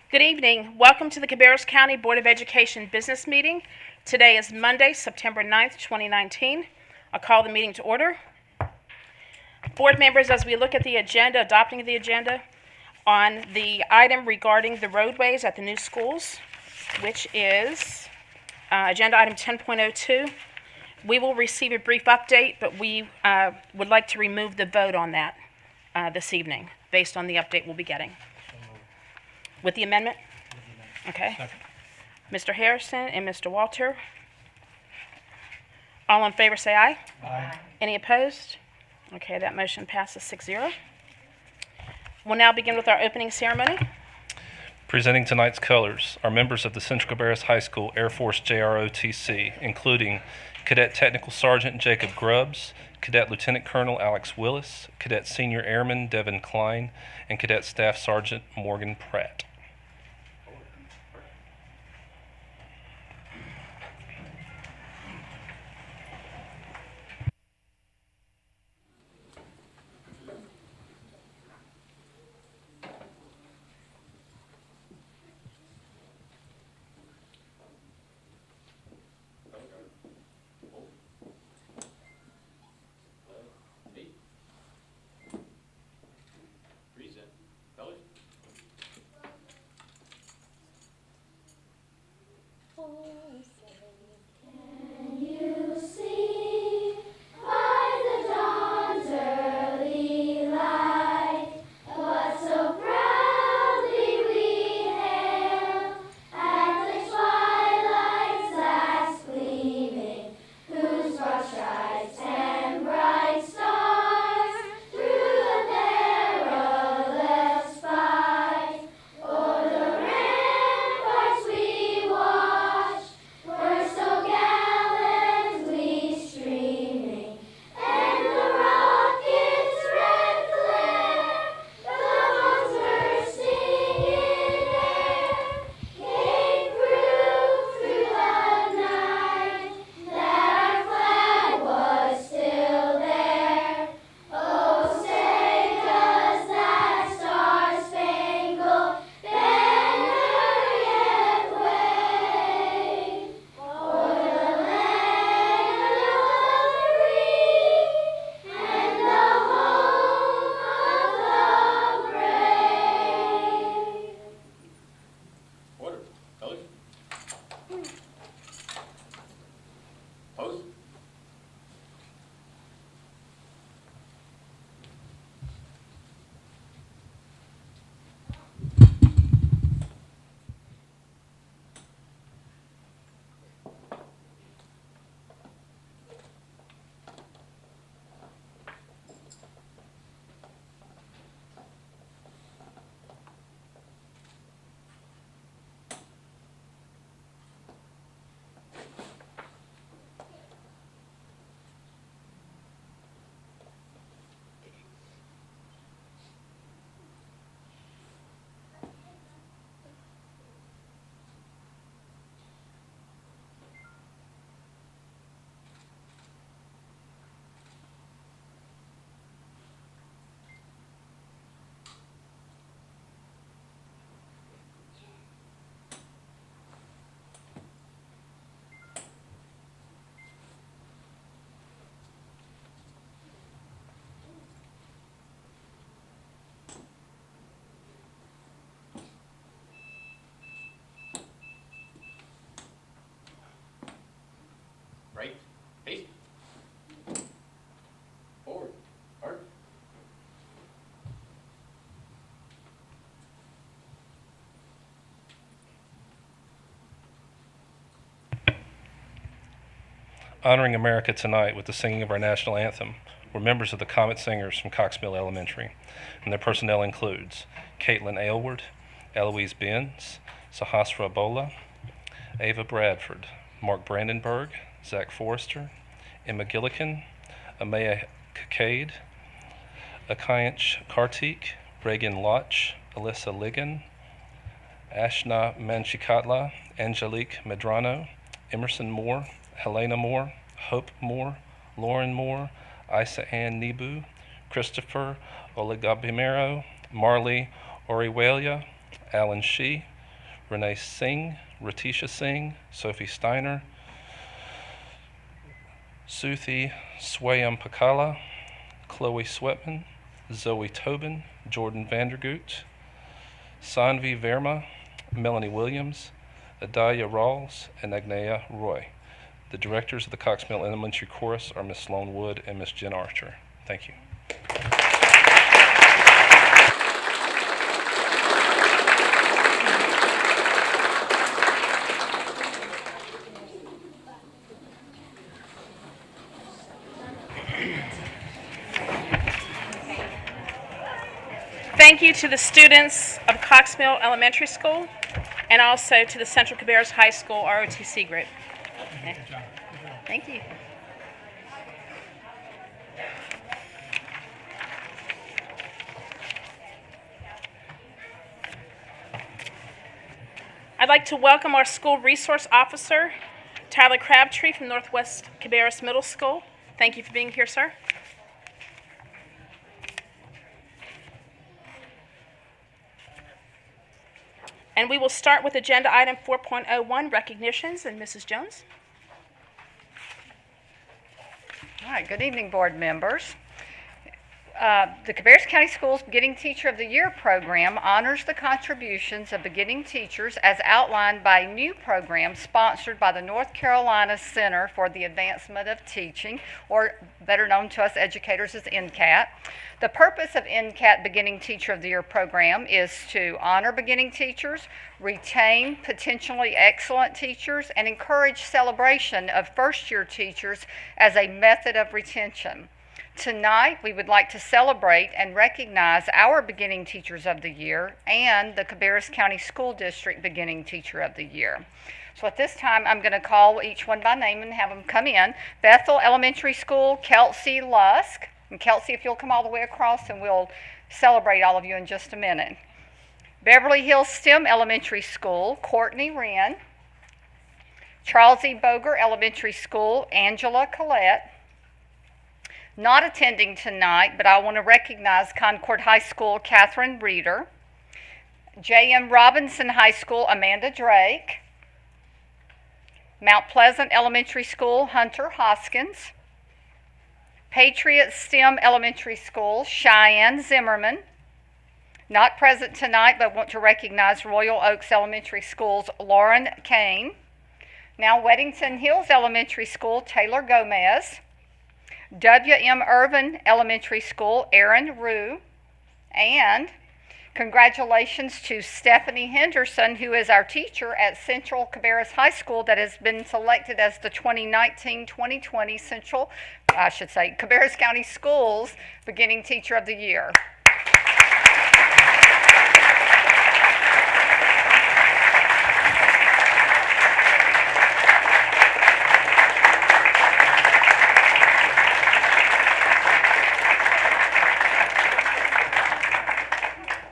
Good evening. Welcome to the Cabarrus County Board of Education business meeting. Today is Monday, September 9th, 2019. I'll call the meeting to order. Board members, as we look at the agenda, adopting the agenda, on the item regarding the roadways at the new schools, which is agenda item 10.02, we will receive a brief update, but we would like to remove the vote on that this evening, based on the update we'll be getting. With the amendment? Okay. Second. Mr. Harrison and Mr. Walter. All in favor say aye. Aye. Any opposed? Okay, that motion passes 6-0. We'll now begin with our opening ceremony. Presenting tonight's colors are members of the Central Cabarrus High School Air Force JROTC, including Cadet Technical Sergeant Jacob Grubbs, Cadet Lieutenant Colonel Alex Willis, Cadet Senior Airman Devin Klein, and Cadet Staff Sergeant Morgan Pratt. Can you see by the dawn's early light what so proudly we hailed at the twilight's last gleaming, whose broad stripes and bright stars through the perilous fight o'er the ramparts we watched were so gallantly streaming, and the rocket's red glare, the bombs bursting in air, gave proof through the night that our flag was still there. Oh, say does that star-spangled banner yet wave o'er the land of the free and the home of the brave? Order. Colors. Pose. Right. Face. Forward. Arc. Honoring America tonight with the singing of our national anthem were members of the Comet Singers from Cox Mill Elementary, and their personnel includes Caitlin Aylward, Eloise Benz, Sahasra Bola, Ava Bradford, Mark Brandenburg, Zach Forrester, Emma Gillikin, Amaya Cacade, Akayanch Kartik, Reagan Lotch, Alyssa Ligon, Ashna Manchikatla, Angelique Medrano, Emerson Moore, Helena Moore, Hope Moore, Lauren Moore, Isa Ann Nebu, Christopher Oligabimero, Marley Orihuela, Alan Shee, Renee Singh, Ratisha Singh, Sophie Steiner, Suthi Swayam Pakala, Chloe Sweatman, Zoe Tobin, Jordan Vandergoot, Sanvi Verma, Melanie Williams, Adalia Rawls, and Agnea Roy. The directors of the Cox Mill Elementary Chorus are Miss Sloan Wood and Miss Jen Archer. Thank you. Thank you to the students of Cox Mill Elementary School and also to the Central Cabarrus High School ROTC group. Thank you. I'd like to welcome our school resource officer, Tyler Crabtree from Northwest Cabarrus Middle School. Thank you for being here, sir. And we will start with agenda item 4.01, recognitions, and Mrs. Jones. All right, good evening, board members. The Cabarrus County Schools Beginning Teacher of the Year program honors the contributions of beginning teachers as outlined by a new program sponsored by the North Carolina Center for the Advancement of Teaching, or better known to us educators as NCAT. The purpose of NCAT Beginning Teacher of the Year program is to honor beginning teachers, retain potentially excellent teachers, and encourage celebration of first-year teachers as a method of retention. Tonight, we would like to celebrate and recognize our Beginning Teachers of the Year and the Cabarrus County School District Beginning Teacher of the Year. So at this time, I'm going to call each one by name and have them come in. Bethel Elementary School, Kelsey Lusk. And Kelsey, if you'll come all the way across, and we'll celebrate all of you in just a minute. Beverly Hills STEM Elementary School, Courtney Wren. Charles E. Boger Elementary School, Angela Collette. Not attending tonight, but I want to recognize Concord High School, Catherine Reeder. J.M. Robinson High School, Amanda Drake. Mount Pleasant Elementary School, Hunter Hoskins. Patriot STEM Elementary School, Cheyenne Zimmerman. Not present tonight, but want to recognize Royal Oaks Elementary School's Lauren Kane. Now Weddington Hills Elementary School, Taylor Gomez. W.M. Irvin Elementary School, Aaron Rue. And congratulations to Stephanie Henderson, who is our teacher at Central Cabarrus High School that has been selected as the 2019-2020 Cabarrus County Schools Beginning Teacher of the Year.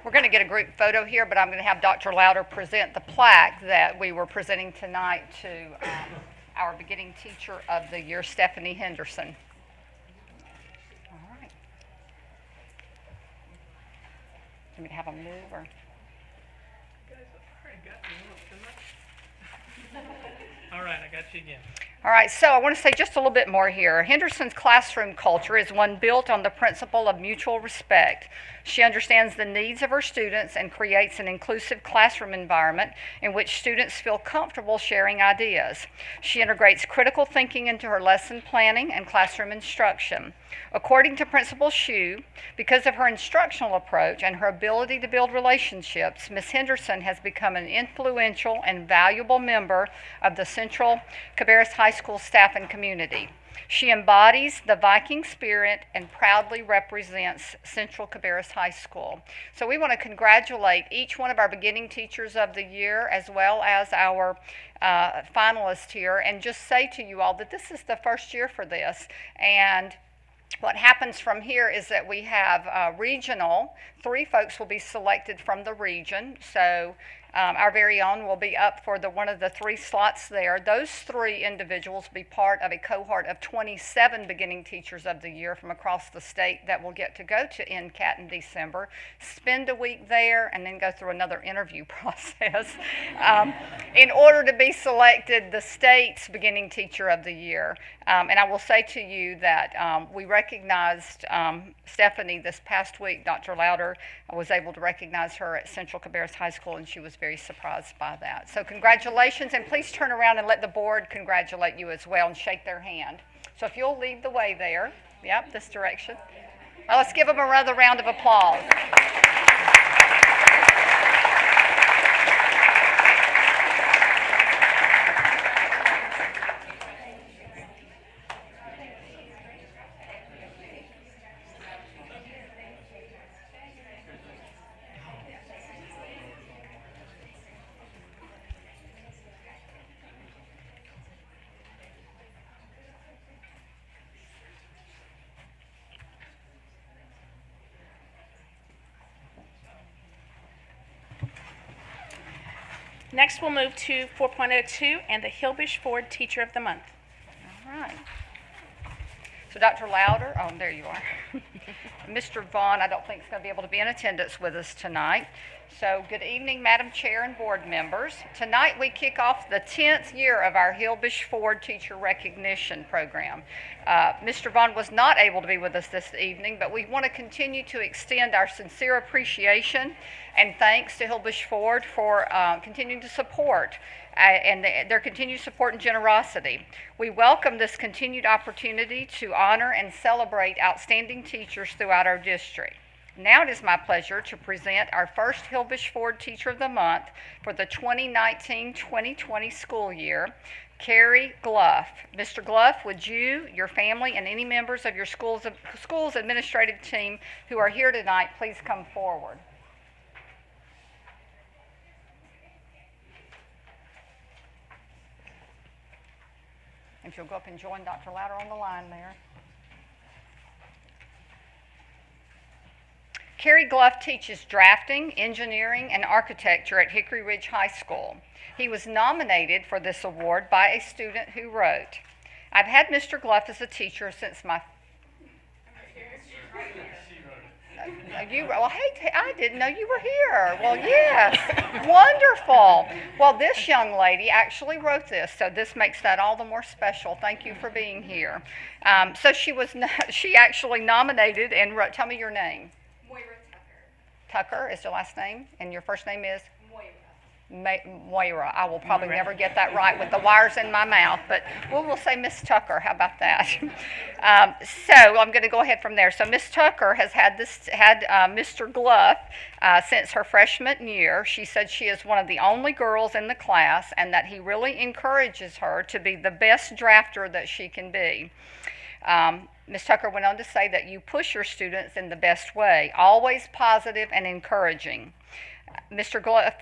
We're going to get a group photo here, but I'm going to have Dr. Louder present the plaque that we were presenting tonight to our Beginning Teacher of the Year, Stephanie Henderson. All right. Do you want me to have them move, or? All right, I got you again. All right, so I want to say just a little bit more here. Henderson's classroom culture is one built on the principle of mutual respect. She understands the needs of her students and creates an inclusive classroom environment in which students feel comfortable sharing ideas. She integrates critical thinking into her lesson planning and classroom instruction. According to Principal Shue, because of her instructional approach and her ability to build relationships, Ms. Henderson has become an influential and valuable member of the Central Cabarrus High School staff and community. She embodies the Viking spirit and proudly represents Central Cabarrus High School. So we want to congratulate each one of our beginning teachers of the year as well as our finalists here, and just say to you all that this is the first year for this. And what happens from here is that we have regional. 3 folks will be selected from the region. So our very own, will be up for one of the 3 slots there. Those 3 individuals will be part of a cohort of 27 beginning teachers of the year from across the state that will get to go to NCAT in December, spend a week there, and then go through another interview process in order to be selected the state's beginning teacher of the year. And I will say to you that we recognized Stephanie this past week. Dr. Louder was able to recognize her at Central Cabarrus High School, and she was very surprised by that. So congratulations, and please turn around and let the board congratulate you as well and shake their hand. So if you'll lead the way there, yep, this direction. Well, let's give them another round of applause. Next, we'll move to 4.02 and the Hilbish Ford Teacher of the Month. All right. So Dr. Louder, oh, there you are. Mr. Vaughn, I don't think is going to be able to be in attendance with us tonight. So good evening, Madam Chair and board members. Tonight we kick off the 10th year of our Hilbish Ford Teacher Recognition Program. Mr. Vaughn was not able to be with us this evening, but we want to continue to extend our sincere appreciation and thanks to Hilbish Ford for continuing to support and their continued support and generosity. We welcome this continued opportunity to honor and celebrate outstanding teachers throughout our district. Now it is my pleasure to present our first Hilbish Ford Teacher of the Month for the 2019-2020 school year, Carrie Gluff. Mr. Gluff, would you, your family, and any members of your school's administrative team who are here tonight, please come forward. If you'll go up and join Dr. Louder on the line there. Carrie Gluff teaches drafting, engineering, and architecture at Hickory Ridge High School. He was nominated for this award by a student who wrote, "I've had Mr. Gluff as a teacher since my..." I didn't know you were here. Well, yes, wonderful. Well, this young lady actually wrote this, so this makes that all the more special. Thank you for being here. So she actually nominated and wrote. Tell me your name. Moira Tucker. Tucker is your last name, and your first name is? Moira. Moira. I will probably never get that right with the wires in my mouth, but we'll say Miss Tucker. How about that? So I'm going to go ahead from there. So Miss Tucker has had Mr. Gluff since her freshman year. She said she is one of the only girls in the class, and that he really encourages her to be the best drafter that she can be. Ms. Tucker went on to say that you push your students in the best way, always positive and encouraging. Mr. Gluff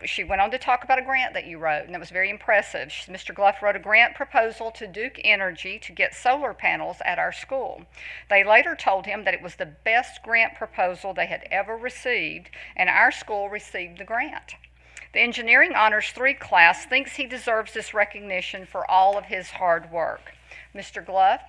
she went on to talk about a grant that you wrote, and it was very impressive. Mr. Gluff wrote a grant proposal to Duke Energy to get solar panels at our school. They later told him that it was the best grant proposal they had ever received, and our school received the grant. The Engineering Honors 3 class thinks he deserves this recognition for all of his hard work. Mr. Gluff,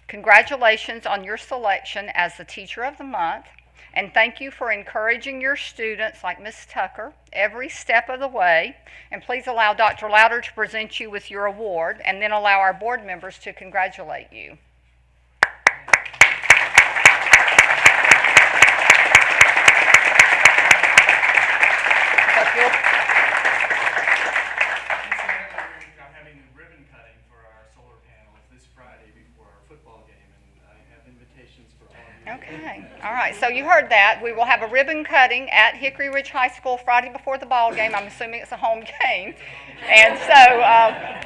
congratulations on your selection as the Teacher of the Month, and thank you for encouraging your students like Ms. Tucker every step of the way. And please allow Dr. Louder to present you with your award, and then allow our board members to congratulate you. I'm having ribbon cutting for our solar panels this Friday before our football game, and I have invitations for all of you. Okay. All right. So you heard that. We will have a ribbon cutting at Hickory Ridge High School Friday before the ball game. I'm assuming it's a home game. And so,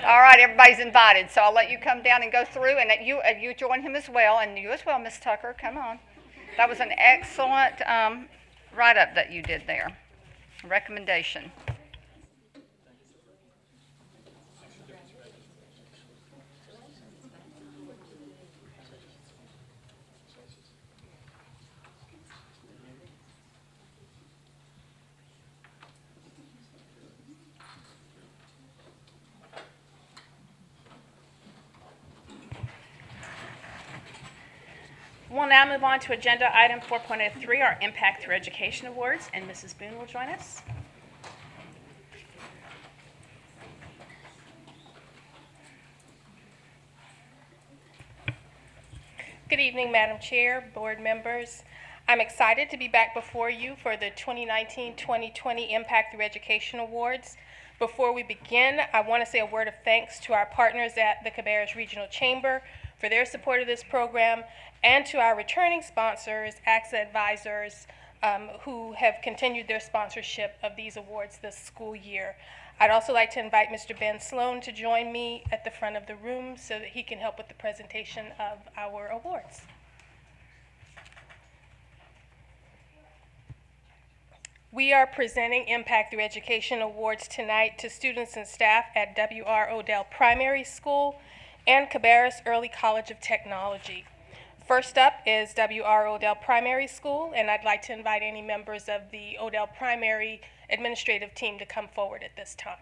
all right, everybody's invited. So I'll let you come down and go through, and you join him as well, and you as well, Miss Tucker. Come on. That was an excellent write-up that you did there. Recommendation. We'll now move on to agenda item 4.03, our Impact Through Education Awards, and Mrs. Boone will join us. Good evening, Madam Chair, board members. I'm excited to be back before you for the 2019-2020 Impact Through Education Awards. Before we begin, I want to say a word of thanks to our partners at the Cabarrus Regional Chamber for their support of this program, and to our returning sponsors, AXA Advisors, who have continued their sponsorship of these awards this school year. I'd also like to invite Mr. Ben Sloan to join me at the front of the room so that he can help with the presentation of our awards. We are presenting Impact Through Education Awards tonight to students and staff at W.R. Odell Primary School and Cabarrus Early College of Technology. First up is W.R. Odell Primary School, and I'd like to invite any members of the Odell Primary administrative team to come forward at this time.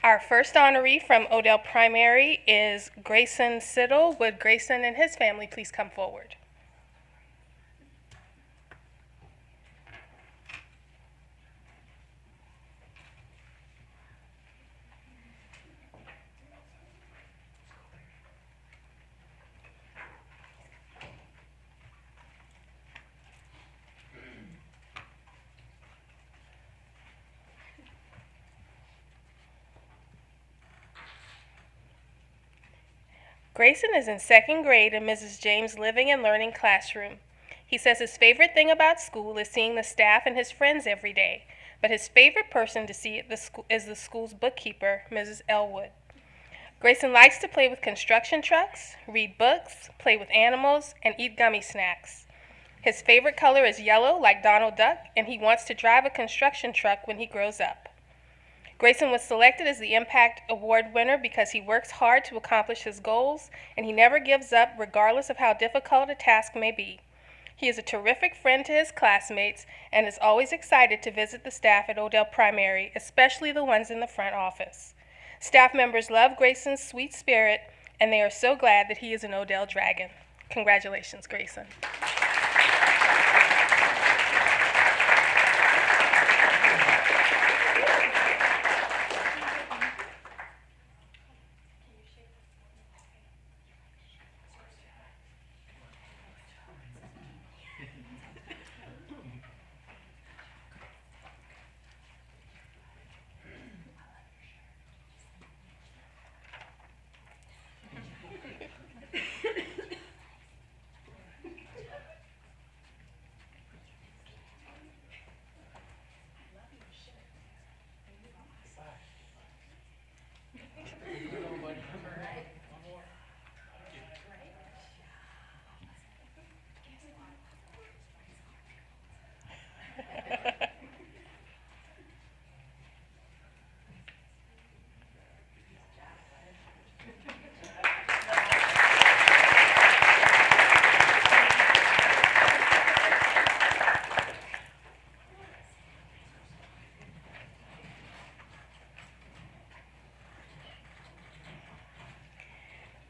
Our first honoree from Odell Primary is Grayson Siddle. Would Grayson and his family please come forward? Grayson is in second grade in Mrs. James' Living and Learning classroom. He says his favorite thing about school is seeing the staff and his friends every day, but his favorite person to see at the school is the school's bookkeeper, Mrs. Elwood. Grayson likes to play with construction trucks, read books, play with animals, and eat gummy snacks. His favorite color is yellow, like Donald Duck, and he wants to drive a construction truck when he grows up. Grayson was selected as the Impact Award winner because he works hard to accomplish his goals, and he never gives up regardless of how difficult a task may be. He is a terrific friend to his classmates and is always excited to visit the staff at Odell Primary, especially the ones in the front office. Staff members love Grayson's sweet spirit, and they are so glad that he is an Odell Dragon. Congratulations, Grayson.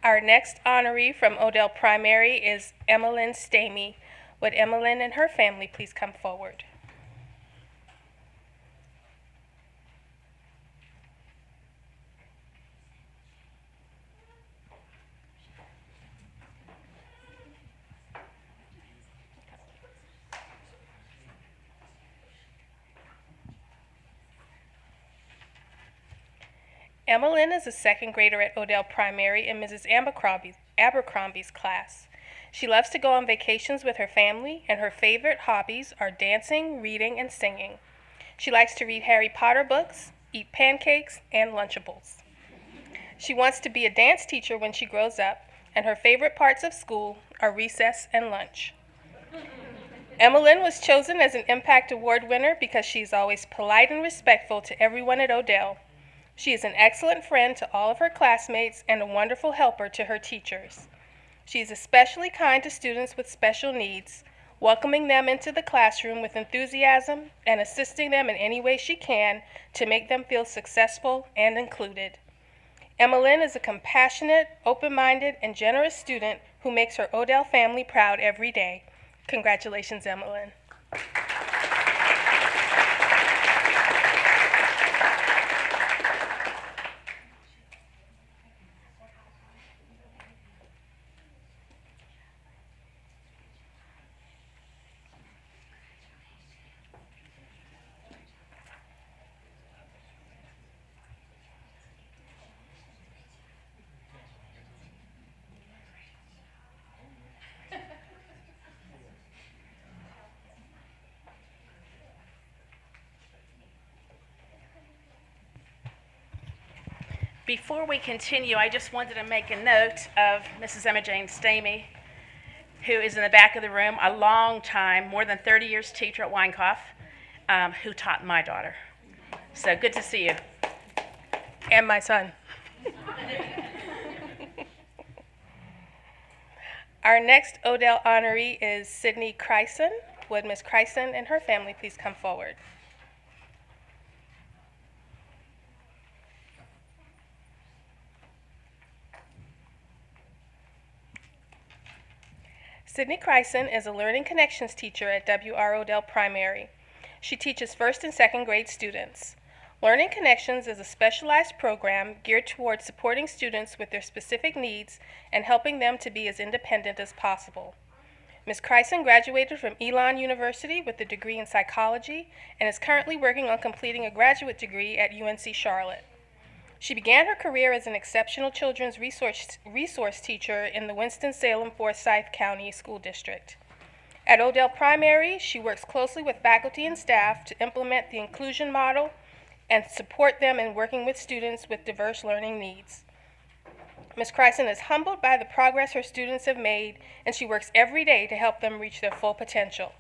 Our next honoree from Odell Primary is Emmeline Stamey. Would Emmeline and her family please come forward? Emmeline is a second grader at Odell Primary in Mrs. Abercrombie's class. She loves to go on vacations with her family, and her favorite hobbies are dancing, reading, and singing. She likes to read Harry Potter books, eat pancakes, and Lunchables. She wants to be a dance teacher when she grows up, and her favorite parts of school are recess and lunch. Emmeline was chosen as an Impact Award winner because she's always polite and respectful to everyone at Odell. She is an excellent friend to all of her classmates and a wonderful helper to her teachers. She is especially kind to students with special needs, welcoming them into the classroom with enthusiasm and assisting them in any way she can to make them feel successful and included. Emmeline is a compassionate, open-minded, and generous student who makes her Odell family proud every day. Congratulations, Emmeline. Before we continue, I just wanted to make a note of Mrs. Emma Jane Stamey, who is in the back of the room, a long time, more than 30 years teacher at Weinkauf, who taught my daughter. So good to see you. And my son. Our next Odell honoree is Sydney Kryson. Would Ms. Kryson and her family please come forward? Sydney Kryson is a Learning Connections teacher at W.R. Odell Primary. She teaches first and second grade students. Learning Connections is a specialized program geared towards supporting students with their specific needs and helping them to be as independent as possible. Ms. Kryson graduated from Elon University with a degree in psychology and is currently working on completing a graduate degree at UNC Charlotte. She began her career as an exceptional children's resource teacher in the Winston-Salem Forsyth County School District. At Odell Primary, she works closely with faculty and staff to implement the inclusion model and support them in working with students with diverse learning needs. Ms. Kryson is humbled by the progress her students have made, and she works every day to help them reach their full potential.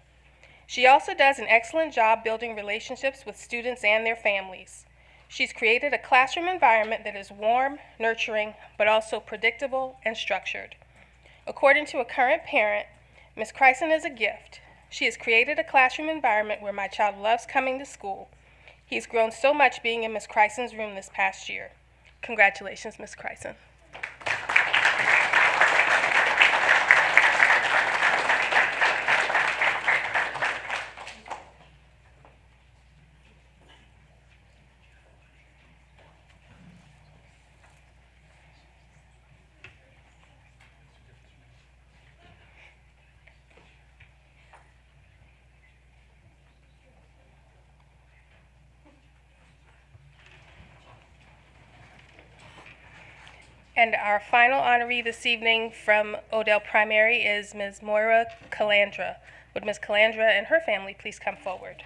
She also does an excellent job building relationships with students and their families. She's created a classroom environment that is warm, nurturing, but also predictable and structured. According to a current parent, Ms. Kryson is a gift. She has created a classroom environment where my child loves coming to school. He's grown so much being in Ms. Kryson's room this past year. Congratulations, Ms. Kryson. And our final honoree this evening from Odell Primary is Ms. Moira Calandra. Would Ms. Calandra and her family please come forward?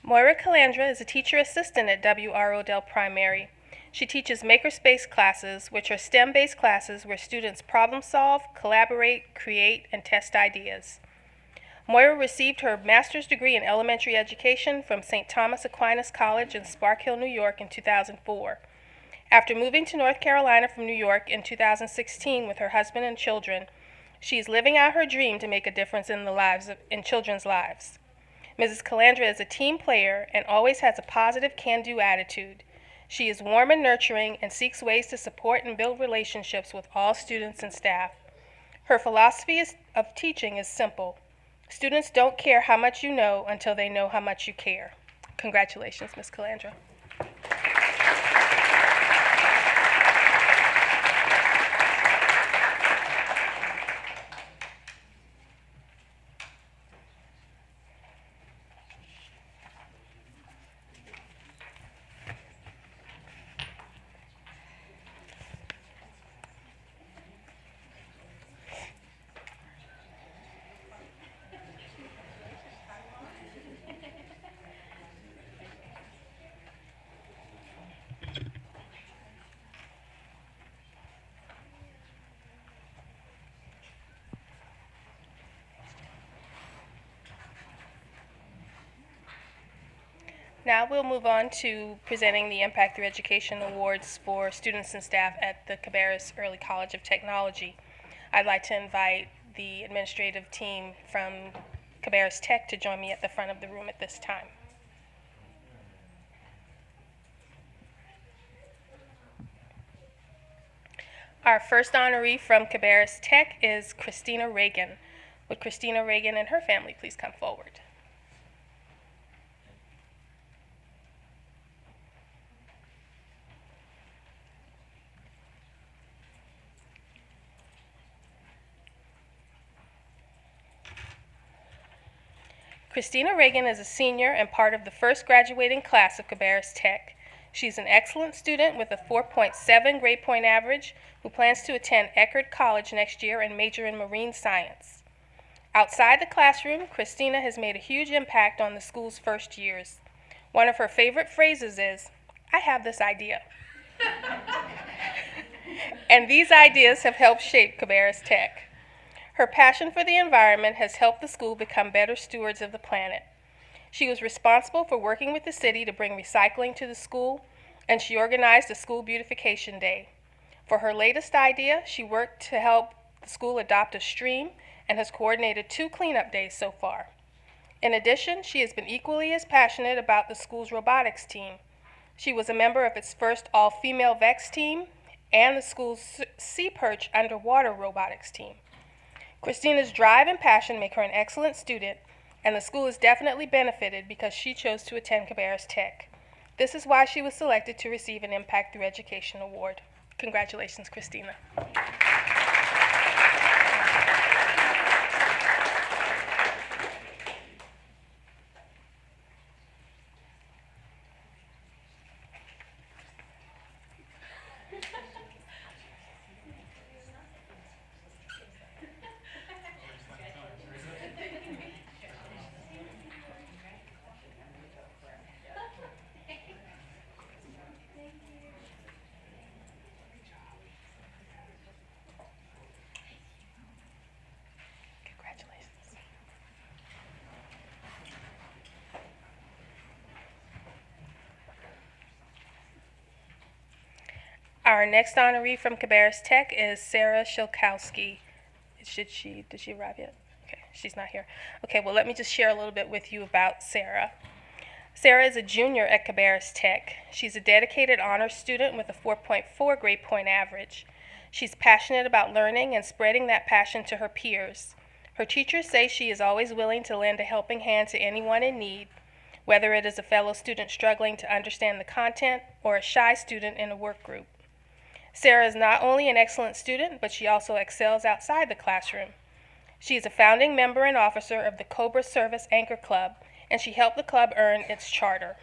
Moira Calandra is a teacher assistant at W.R. Odell Primary. She teaches makerspace classes, which are STEM-based classes where students problem solve, collaborate, create, and test ideas. Moira received her master's degree in elementary education from St. Thomas Aquinas College in Spark Hill, New York in 2004. After moving to North Carolina from New York in 2016 with her husband and children, she is living out her dream to make a difference in children's lives. Mrs. Calandra is a team player and always has a positive can-do attitude. She is warm and nurturing and seeks ways to support and build relationships with all students and staff. Her philosophy of teaching is simple. Students don't care how much you know until they know how much you care. Congratulations, Ms. Calandra. Now we'll move on to presenting the Impact Through Education Awards for students and staff at the Cabarrus Early College of Technology. I'd like to invite the administrative team from Cabarrus Tech to join me at the front of the room at this time. Our first honoree from Cabarrus Tech is Christina Reagan. Would Christina Reagan and her family please come forward? Christina Reagan is a senior and part of the first graduating class of Cabarrus Tech. She's an excellent student with a 4.7 grade point average who plans to attend Eckerd College next year and major in marine science. Outside the classroom, Christina has made a huge impact on the school's first years. One of her favorite phrases is, "I have this idea." And these ideas have helped shape Cabarrus Tech. Her passion for the environment has helped the school become better stewards of the planet. She was responsible for working with the city to bring recycling to the school, and she organized a school beautification day. For her latest idea, she worked to help the school adopt a stream and has coordinated 2 cleanup days so far. In addition, she has been equally as passionate about the school's robotics team. She was a member of its first all-female VEX team and the school's Sea Perch underwater robotics team. Christina's drive and passion make her an excellent student, and the school has definitely benefited because she chose to attend Cabarrus Tech. This is why she was selected to receive an Impact Through Education Award. Congratulations, Christina. Our next honoree from Cabarrus Tech is Sarah Shilkowski. Did she arrive yet? Okay, she's not here. Okay, well, let me just share a little bit with you about Sarah. Sarah is a junior at Cabarrus Tech. She's a dedicated honors student with a 4.4 grade point average. She's passionate about learning and spreading that passion to her peers. Her teachers say she is always willing to lend a helping hand to anyone in need, whether it is a fellow student struggling to understand the content or a shy student in a work group. Sarah is not only an excellent student, but she also excels outside the classroom. She is a founding member and officer of the Cobra Service Anchor Club, and she helped the club earn its charter.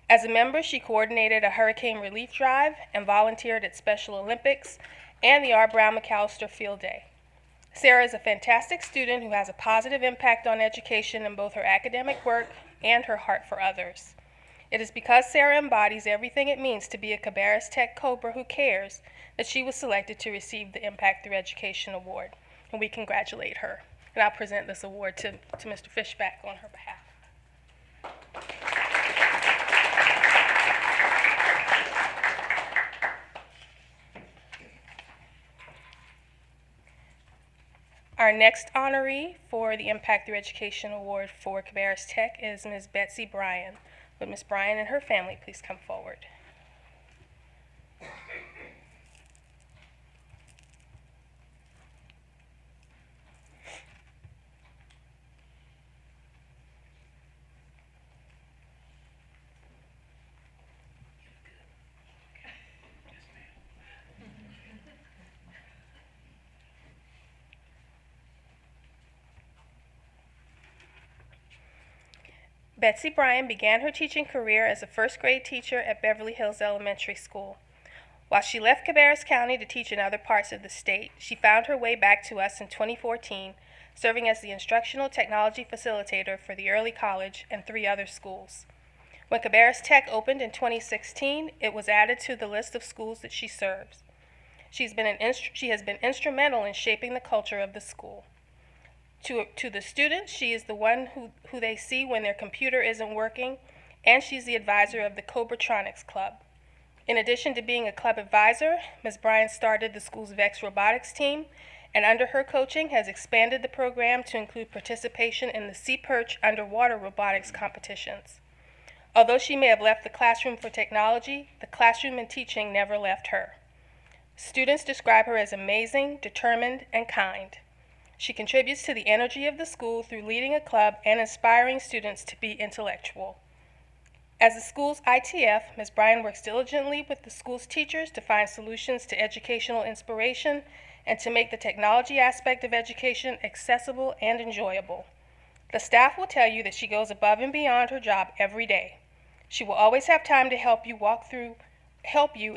As a member, she coordinated a hurricane relief drive and volunteered at Special Olympics and the R. Brown McAllister Field Day. Sarah is a fantastic student who has a positive impact on education in both her academic work and her heart for others. It is because Sarah embodies everything it means to be a Cabarrus Tech Cobra who cares that she was selected to receive the Impact Through Education Award, and we congratulate her. And I'll present this award to Mr. Fishback on her behalf. Our next honoree for the Impact Through Education Award for Cabarrus Tech is Ms. Betsy Bryan. Would Ms. Bryan and her family please come forward? Betsy Bryan began her teaching career as a first grade teacher at Beverly Hills Elementary School. While she left Cabarrus County to teach in other parts of the state, she found her way back to us in 2014, serving as the instructional technology facilitator for the early college and 3 other schools. When Cabarrus Tech opened in 2016, it was added to the list of schools that she serves. She has been instrumental in shaping the culture of the school. To the students, she is the one who they see when their computer isn't working and she's the advisor of the Cobratronics Club. In addition to being a club advisor, Ms. Bryan started the school's VEX robotics team, and under her coaching has expanded the program to include participation in the Sea Perch underwater robotics competitions. Although she may have left the classroom for technology, the classroom and teaching never left her. Students describe her as amazing, determined, and kind. She contributes to the energy of the school through leading a club and inspiring students to be intellectual. As the school's ITF, Ms. Bryan works diligently with the school's teachers to find solutions to educational inspiration and to make the technology aspect of education accessible and enjoyable. The staff will tell you that she goes above and beyond her job every day. She will always have time to help you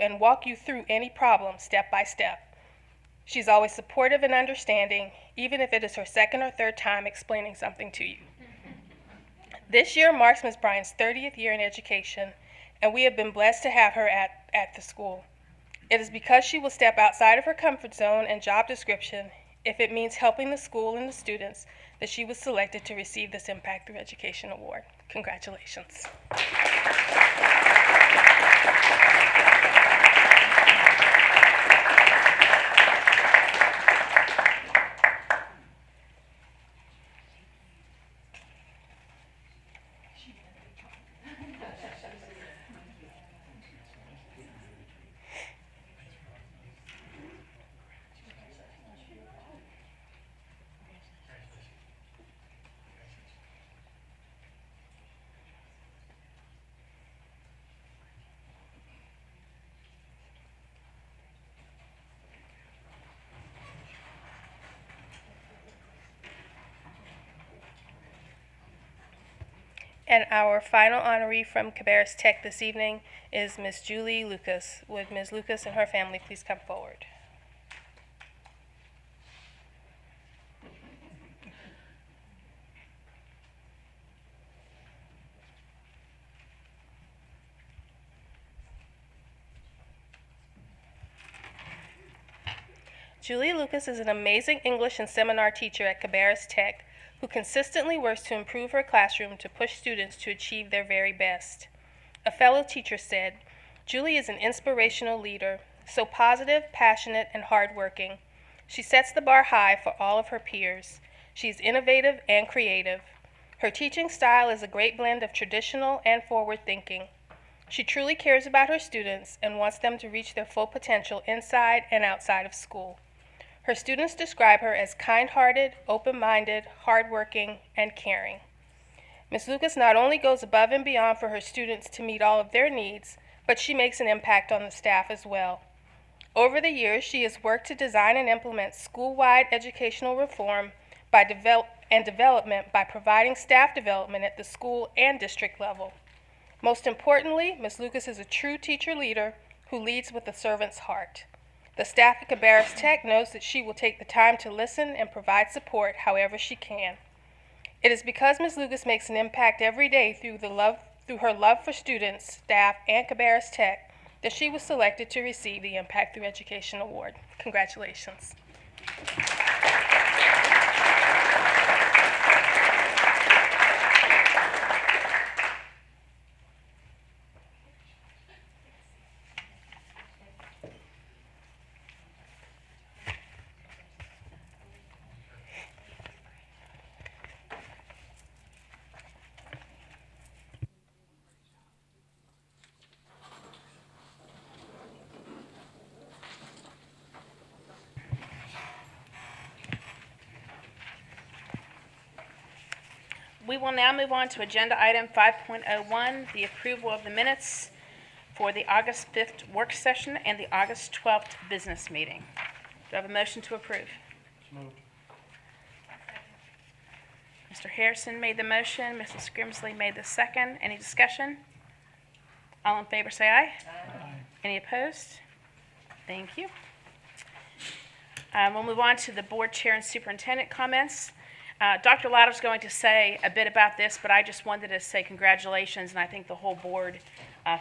and walk you through any problem step by step. She's always supportive and understanding, even if it is her second or third time explaining something to you. This year marks Ms. Bryan's 30th year in education, and we have been blessed to have her at the school. It is because she will step outside of her comfort zone and job description, if it means helping the school and the students, that she was selected to receive this Impact Through Education Award. Congratulations. And our final honoree from Cabarrus Tech this evening is Ms. Julie Lucas. Would Ms. Lucas and her family please come forward? Julie Lucas is an amazing English and seminar teacher at Cabarrus Tech who consistently works to improve her classroom to push students to achieve their very best. A fellow teacher said, "Julie is an inspirational leader, so positive, passionate, and hardworking. She sets the bar high for all of her peers. She's innovative and creative. Her teaching style is a great blend of traditional and forward thinking. She truly cares about her students and wants them to reach their full potential inside and outside of school. Her students describe her as kind-hearted, open-minded, hardworking, and caring." Ms. Lucas not only goes above and beyond for her students to meet all of their needs, but she makes an impact on the staff as well. Over the years, she has worked to design and implement school-wide educational reform and development by providing staff development at the school and district level. Most importantly, Ms. Lucas is a true teacher leader who leads with a servant's heart. The staff at Cabarrus Tech knows that she will take the time to listen and provide support however she can. It is because Ms. Lucas makes an impact every day through her love for students, staff, and Cabarrus Tech that she was selected to receive the Impact Through Education Award. Congratulations. We will now move on to agenda item 5.01, the approval of the minutes for the August 5th work session and the August 12th business meeting. Do I have a motion to approve? Moved. Mr. Harrison made the motion, Mrs. Grimsley made the second. Any discussion? All in favor say aye. Aye. Any opposed? Thank you. We'll move on to the board chair and superintendent comments. Dr. Louder's going to say a bit about this, but I just wanted to say congratulations, and I think the whole board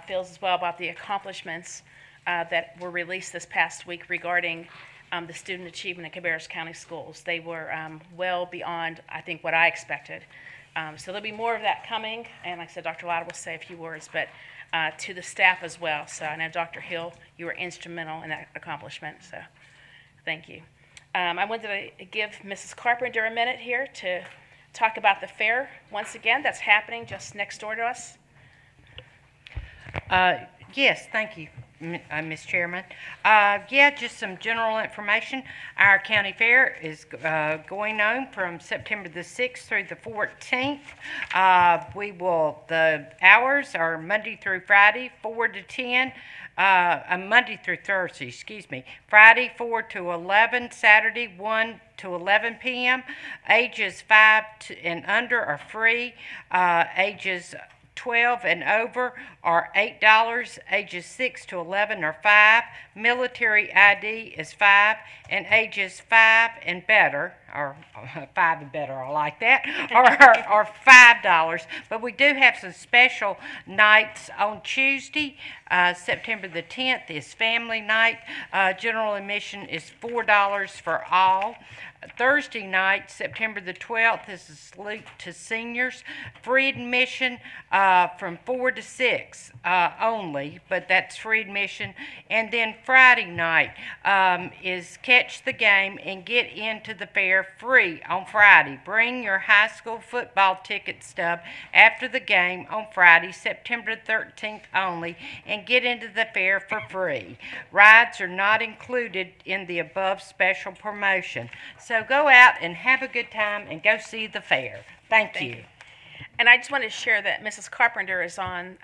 feels as well about the accomplishments that were released this past week regarding the student achievement in Cabarrus County Schools. They were well beyond, I think, what I expected. So there'll be more of that coming, and like I said, Dr. Lauder will say a few words, but to the staff as well. So I know Dr. Hill, you were instrumental in that accomplishment, so thank you. I wanted to give Mrs. Carpenter a minute here to talk about the fair once again. That's happening just next door to us. Yes, thank you, Ms. Chairman. Just some general information. Our county fair is going on from September the 6th through the 14th. The hours are Monday through Friday, 4 to 10. Monday through Thursday, Friday 4 to 11, Saturday 1 to 11 p.m. Ages 5 and under are free. Ages 12 and over are $8. Ages 6 to 11 are $5. Military ID is $5, and ages 5 and better, or 5 and better, I like that, are $5. But we do have some special nights on Tuesday. September the 10th is family night. General admission is $4 for all. Thursday night, September the 12th, is a salute to seniors. Free admission from 4 to 6 only, but that's free admission. And then Friday night is catch the game and get into the fair free on Friday. Bring your high school football ticket stub after the game on Friday, September 13th only, and get into the fair for free. Rides are not included in the above special promotion. So go out and have a good time and go see the fair. Thank you. And I just wanted to share that Mrs. Carpenter is on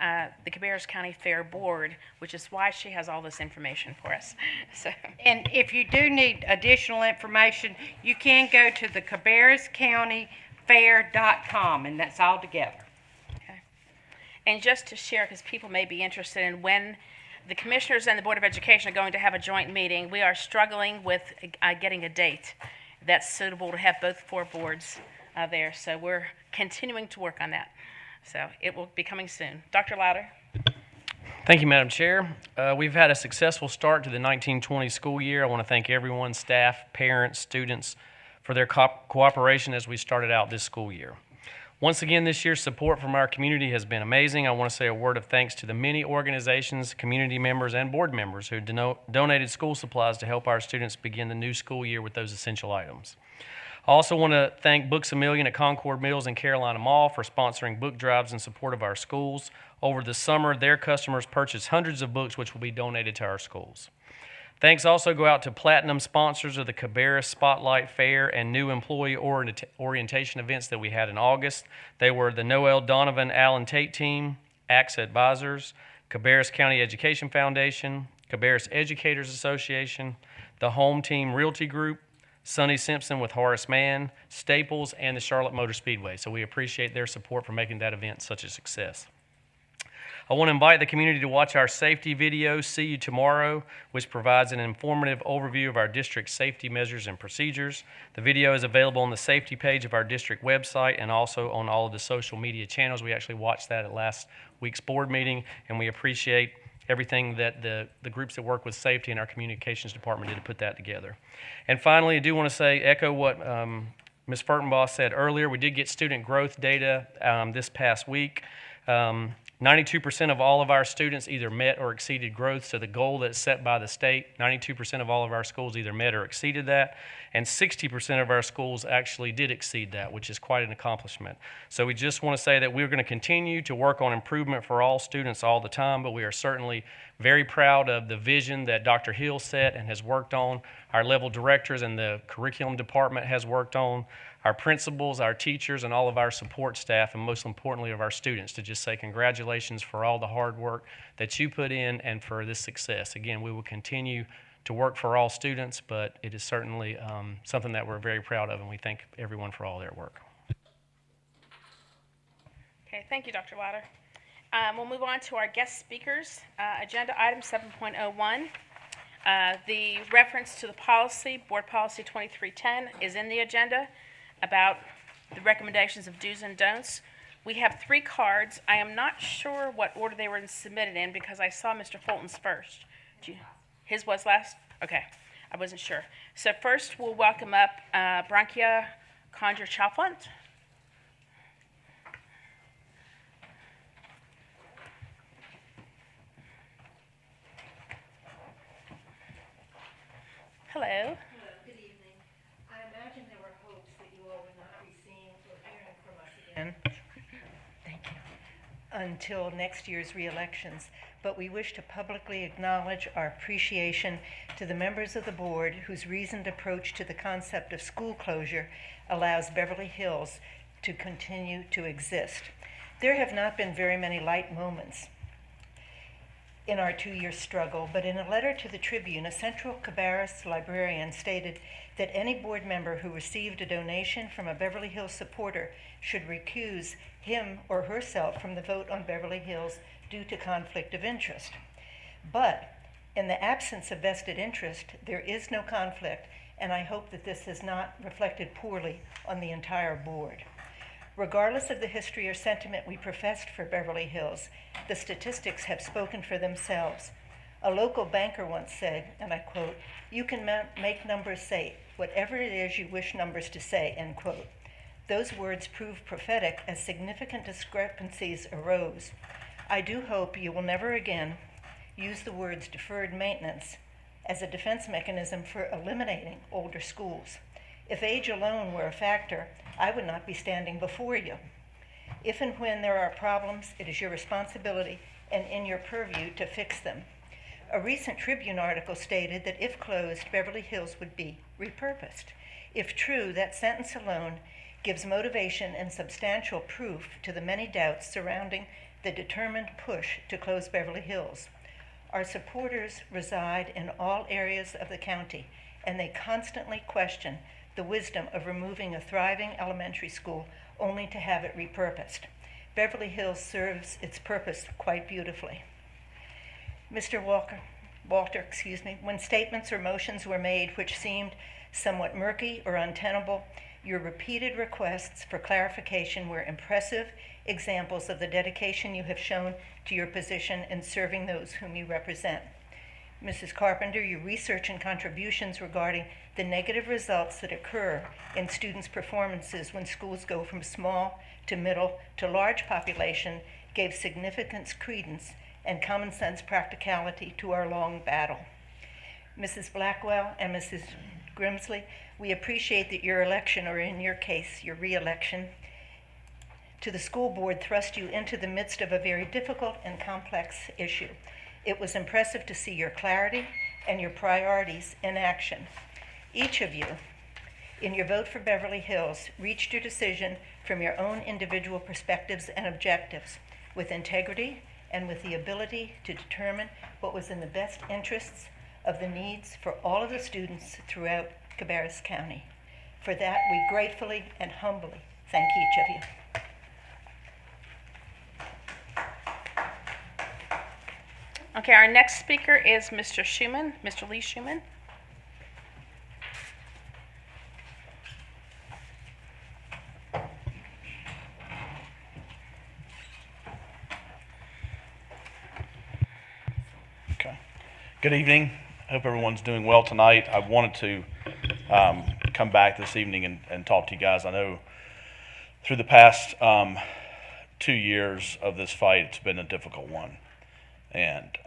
the Cabarrus County Fair Board, which is why she has all this information for us. So. And if you do need additional information, you can go to the cabarruscountyfair.com, and that's all together. Okay. And just to share, because people may be interested in when the commissioners and the Board of Education are going to have a joint meeting, we are struggling with getting a date that's suitable to have both four boards there. So we're continuing to work on that. So it will be coming soon. Dr. Lauder. Thank you, Madam Chair. We've had a successful start to the 1920 school year. I want to thank everyone, staff, parents, students, for their cooperation as we started out this school year. Once again, this year's support from our community has been amazing. I want to say a word of thanks to the many organizations, community members, and board members who donated school supplies to help our students begin the new school year with those essential items. I also want to thank Books A Million at Concord Mills and Carolina Mall for sponsoring book drives in support of our schools. Over the summer, their customers purchased hundreds of books which will be donated to our schools. Thanks also go out to platinum sponsors of the Cabarrus Spotlight Fair and new employee orientation events that we had in August. They were the Noel Donovan Allen Tate Team, AXA Advisors, Cabarrus County Education Foundation, Cabarrus Educators Association, the Home Team Realty Group, Sonny Simpson with Horace Mann, Staples, and the Charlotte Motor Speedway. So we appreciate their support for making that event such a success. I want to invite the community to watch our safety video, See You Tomorrow, which provides an informative overview of our district's safety measures and procedures. The video is available on the safety page of our district website and also on all of the social media channels. We actually watched that at last week's board meeting, and we appreciate everything that the groups that work with safety in our communications department did to put that together. And finally, I do want to echo what Ms. Furtenbaugh said earlier. We did get student growth data this past week. 92% of all of our students either met or exceeded growth, so the goal that's set by the state, 92% of all of our schools either met or exceeded that, and 60% of our schools actually did exceed that, which is quite an accomplishment. So we just want to say that we're going to continue to work on improvement for all students all the time, but we are certainly very proud of the vision that Dr. Hill set and has worked on, our level directors and the curriculum department has worked on, our principals, our teachers, and all of our support staff, and most importantly of our students, to just say congratulations for all the hard work that you put in and for this success. Again, we will continue to work for all students, but it is certainly something that we're very proud of, and we thank everyone for all their work. Okay, thank you, Dr. Lauder. We'll move on to our guest speakers. Agenda item 7.01. The reference to the policy, Board Policy 2310, is in the agenda about the recommendations of do's and don'ts. We have 3 cards. I am not sure what order they were submitted in because I saw Mr. Fulton's first. His was last? Okay, I wasn't sure. So first we'll welcome up Brankia Conjure-Chalfont. Hello. Hello, good evening. I imagine there were hopes that you all would not be seeing or hearing from us again. Thank you. Until next year's re-elections, but we wish to publicly acknowledge our appreciation to the members of the board whose reasoned approach to the concept of school closure allows Beverly Hills to continue to exist. There have not been very many light moments in our 2-year struggle, but in a letter to the Tribune, a Central Cabarrus librarian stated that any board member who received a donation from a Beverly Hills supporter should recuse him or herself from the vote on Beverly Hills due to conflict of interest. But in the absence of vested interest, there is no conflict, and I hope that this has not reflected poorly on the entire board. Regardless of the history or sentiment we professed for Beverly Hills, the statistics have spoken for themselves. A local banker once said, and I quote, "You can make numbers say whatever it is you wish numbers to say," end quote. Those words proved prophetic as significant discrepancies arose. I do hope you will never again use the words deferred maintenance as a defense mechanism for eliminating older schools. If age alone were a factor, I would not be standing before you. If and when there are problems, it is your responsibility and in your purview to fix them. A recent Tribune article stated that if closed, Beverly Hills would be repurposed. If true, that sentence alone gives motivation and substantial proof to the many doubts surrounding the determined push to close Beverly Hills. Our supporters reside in all areas of the county, and they constantly question the wisdom of removing a thriving elementary school only to have it repurposed. Beverly Hills serves its purpose quite beautifully. Mr. Walter, when statements or motions were made which seemed somewhat murky or untenable, your repeated requests for clarification were impressive examples of the dedication you have shown to your position in serving those whom you represent. Mrs. Carpenter, your research and contributions regarding the negative results that occur in students' performances when schools go from small to middle to large population gave significant credence and common sense practicality to our long battle. Mrs. Blackwell and Mrs. Grimsley, we appreciate that your election, or in your case, your re-election, to the school board thrust you into the midst of a very difficult and complex issue. It was impressive to see your clarity and your priorities in action. Each of you, in your vote for Beverly Hills, reached your decision from your own individual perspectives and objectives, with integrity and with the ability to determine what was in the best interests of the needs for all of the students throughout Cabarrus County. For that, we gratefully and humbly thank each of you. Okay, our next speaker is Mr. Schuman, Mr. Lee Schuman. Okay. Good evening. Hope everyone's doing well tonight. I wanted to come back this evening and talk to you guys. I know through the past 2 years of this fight, it's been a difficult one. And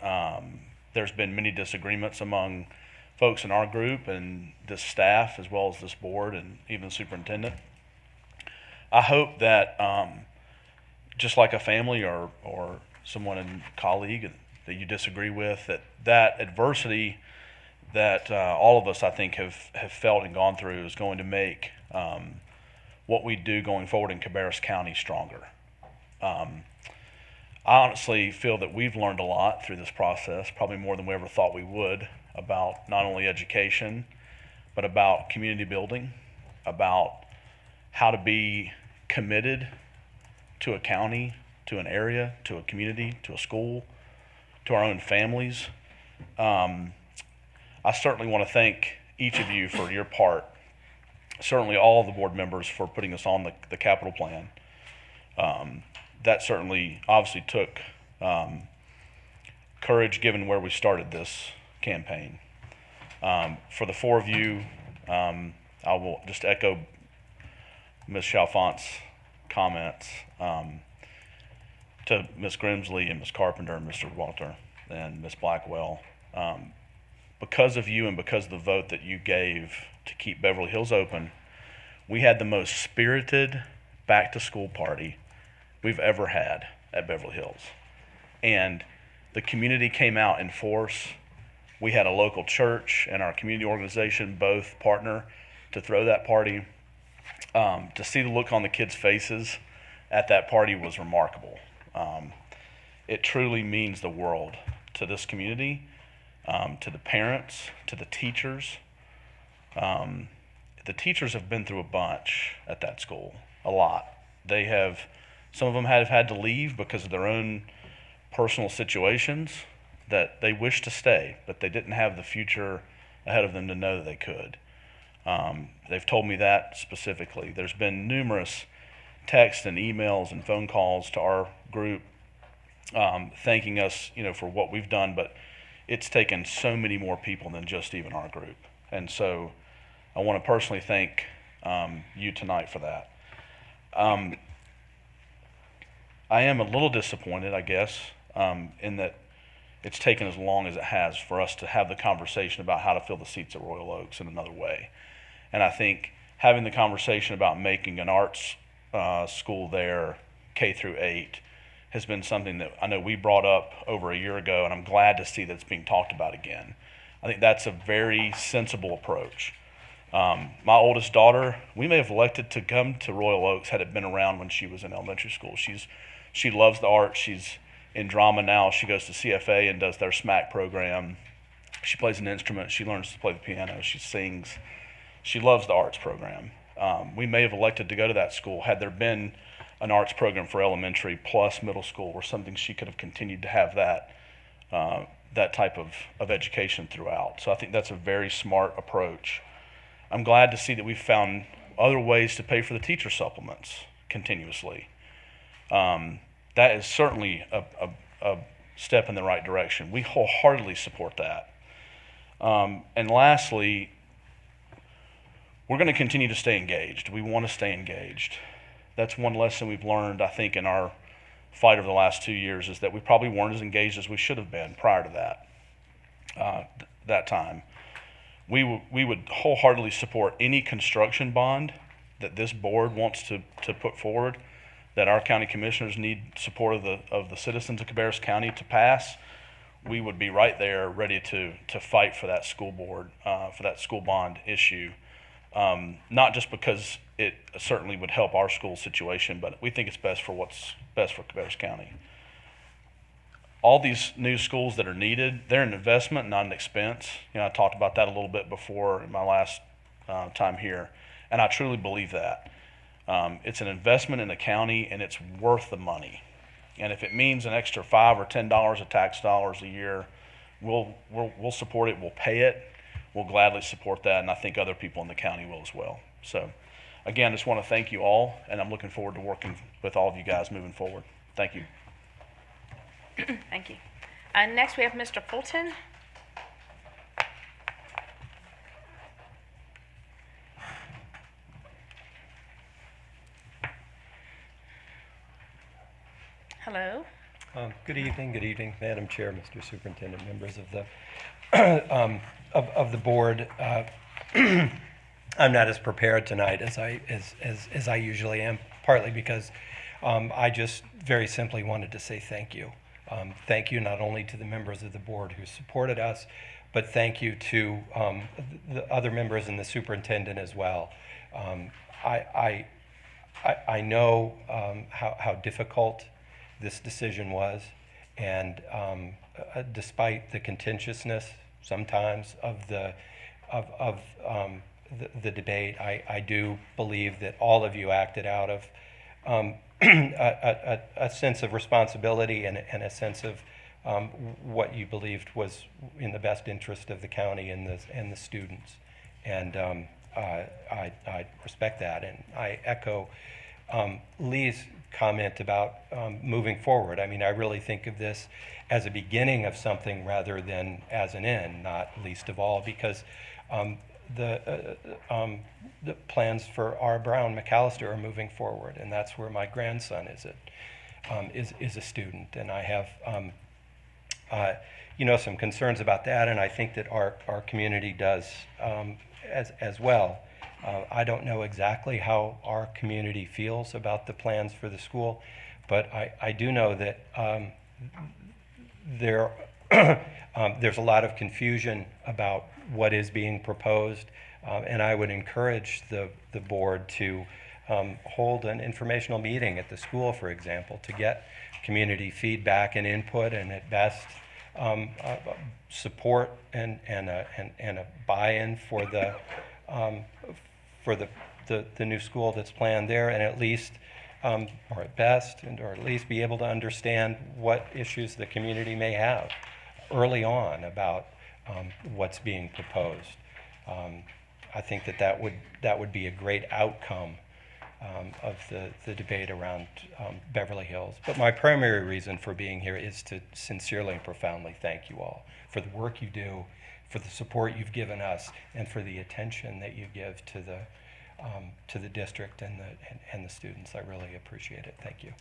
there's been many disagreements among folks in our group and this staff, as well as this board and even the superintendent. I hope that just like a family or someone and colleague that you disagree with, that adversity that all of us, I think, have felt and gone through is going to make what we do going forward in Cabarrus County stronger. I honestly feel that we've learned a lot through this process, probably more than we ever thought we would, about not only education, but about community building, about how to be committed to a county, to an area, to a community, to a school, to our own families. I certainly want to thank each of you for your part, certainly all of the board members for putting us on the capital plan. That certainly obviously took courage given where we started this campaign. For the four of you, I will just echo Ms. Chalfont's comments to Ms. Grimsley and Ms. Carpenter and Mr. Walter and Ms. Blackwell. because of you and because of the vote that you gave to keep Beverly Hills open, we had the most spirited back-to-school party we've ever had at Beverly Hills. And the community came out in force. We had a local church and our community organization both partner to throw that party. To see the look on the kids' faces at that party was remarkable. It truly means the world to this community, to the parents, to the teachers. The teachers have been through a bunch at that school, a lot. Some of them have had to leave because of their own personal situations that they wish to stay, but they didn't have the future ahead of them to know that they could. They've told me that specifically. There's been numerous texts and emails and phone calls to our group thanking us, for what we've done, but it's taken so many more people than just even our group. And so I want to personally thank you tonight for that. I am a little disappointed, I guess, in that it's taken as long as it has for us to have the conversation about how to fill the seats at Royal Oaks in another way. And I think having the conversation about making an arts school there, K through 8, has been something that I know we brought up over a year ago, and I'm glad to see that it's being talked about again. I think that's a very sensible approach. My oldest daughter, we may have elected to come to Royal Oaks had it been around when she was in elementary school. She loves the arts. She's in drama now. She goes to CFA and does their SMAC program. She plays an instrument. She learns to play the piano. She sings. She loves the arts program. We may have elected to go to that school had there been an arts program for elementary plus middle school or something. She could have continued to have that type of education throughout. So I think that's a very smart approach. I'm glad to see that we've found other ways to pay for the teacher supplements continuously. That is certainly a step in the right direction. We wholeheartedly support that. And lastly, we're going to continue to stay engaged. We want to stay engaged. That's one lesson we've learned, I think, in our fight over the last 2 years, is that we probably weren't as engaged as we should have been prior to that time. We would wholeheartedly support any construction bond that this board wants to put forward, that our county commissioners need support of the citizens of Cabarrus County to pass. We would be right there ready to fight for that school board, for that school bond issue. Not just because it certainly would help our school situation, but we think it's best for what's best for Cabarrus County. All these new schools that are needed, they're an investment, not an expense. I talked about that a little bit before in my last time here, and I truly believe that. It's an investment in the county, and it's worth the money. And if it means an extra $5 or $10 of tax dollars a year, we'll support it. We'll pay it. We'll gladly support that, and I think other people in the county will as well. So, again, I just want to thank you all, and I'm looking forward to working with all of you guys moving forward. Thank you. Thank you. Next, we have Mr. Fulton. Hello. Good evening, Madam Chair, Mr. Superintendent, members of the of the board. I'm not as prepared tonight as I usually am, partly because I just very simply wanted to say thank you. Thank you not only to the members of the board who supported us, but thank you to the other members and the superintendent as well. I know how difficult this decision was, and despite the contentiousness sometimes of the debate, I do believe that all of you acted out of a sense of responsibility and a sense of what you believed was in the best interest of the county and the students, and I respect that, and I echo Lee's comment about moving forward. I mean, I really think of this as a beginning of something rather than as an end, not least of all because the plans for R. Brown McAllister are moving forward, and that's where my grandson is a student, and I have some concerns about that, and I think that our community does as well. I don't know exactly how our community feels about the plans for the school, but I do know that there's a lot of confusion about what is being proposed, and I would encourage the board to hold an informational meeting at the school, for example, to get community feedback and input, and at best support and a buy-in for the new school that's planned there, and at least or at best, or at least be able to understand what issues the community may have early on about what's being proposed. I think that would be a great outcome of the debate around Beverly Hills. But my primary reason for being here is to sincerely and profoundly thank you all for the work you do, for the support you've given us, and for the attention that you give to the district and the students. I really appreciate it. Thank you.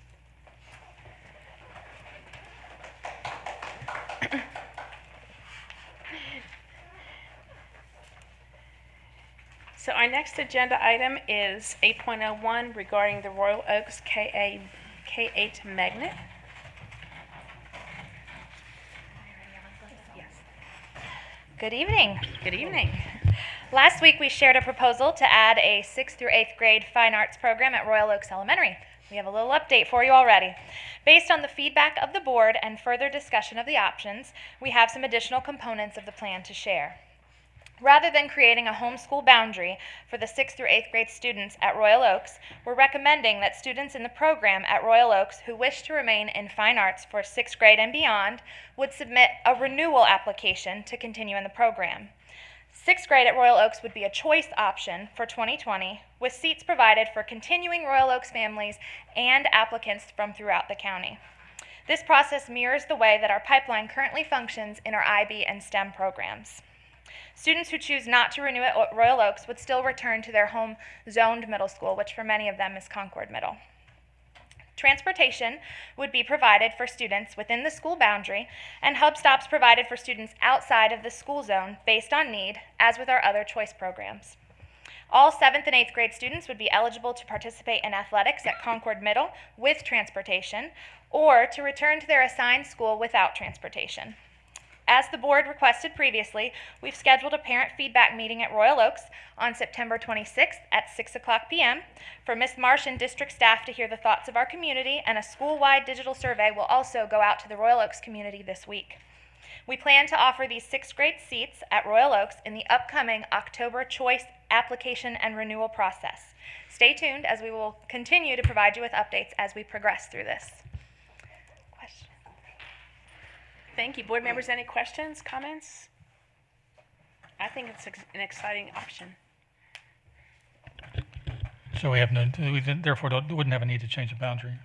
So our next agenda item is 8.01 regarding the Royal Oaks K-8 magnet. Good evening. Good evening. Last week we shared a proposal to add a 6th through 8th grade fine arts program at Royal Oaks Elementary. We have a little update for you already. Based on the feedback of the board and further discussion of the options, we have some additional components of the plan to share. Rather than creating a homeschool boundary for the 6th through 8th grade students at Royal Oaks, we're recommending that students in the program at Royal Oaks who wish to remain in fine arts for 6th grade and beyond would submit a renewal application to continue in the program. 6th grade at Royal Oaks would be a choice option for 2020, with seats provided for continuing Royal Oaks families and applicants from throughout the county. This process mirrors the way that our pipeline currently functions in our IB and STEM programs. Students who choose not to renew at Royal Oaks would still return to their home zoned middle school, which for many of them is Concord Middle. Transportation would be provided for students within the school boundary, and hub stops provided for students outside of the school zone based on need, as with our other choice programs. All 7th and 8th grade students would be eligible to participate in athletics at Concord Middle with transportation, or to return to their assigned school without transportation. As the board requested previously, we've scheduled a parent feedback meeting at Royal Oaks on September 26th at 6:00 p.m. for Ms. Marsh and district staff to hear the thoughts of our community, and a school-wide digital survey will also go out to the Royal Oaks community this week. We plan to offer these 6th grade seats at Royal Oaks in the upcoming October choice application and renewal process. Stay tuned, as we will continue to provide you with updates as we progress through this. Thank you. Board members, any questions, comments? I think it's an exciting option. So we therefore wouldn't have a need to change the boundary.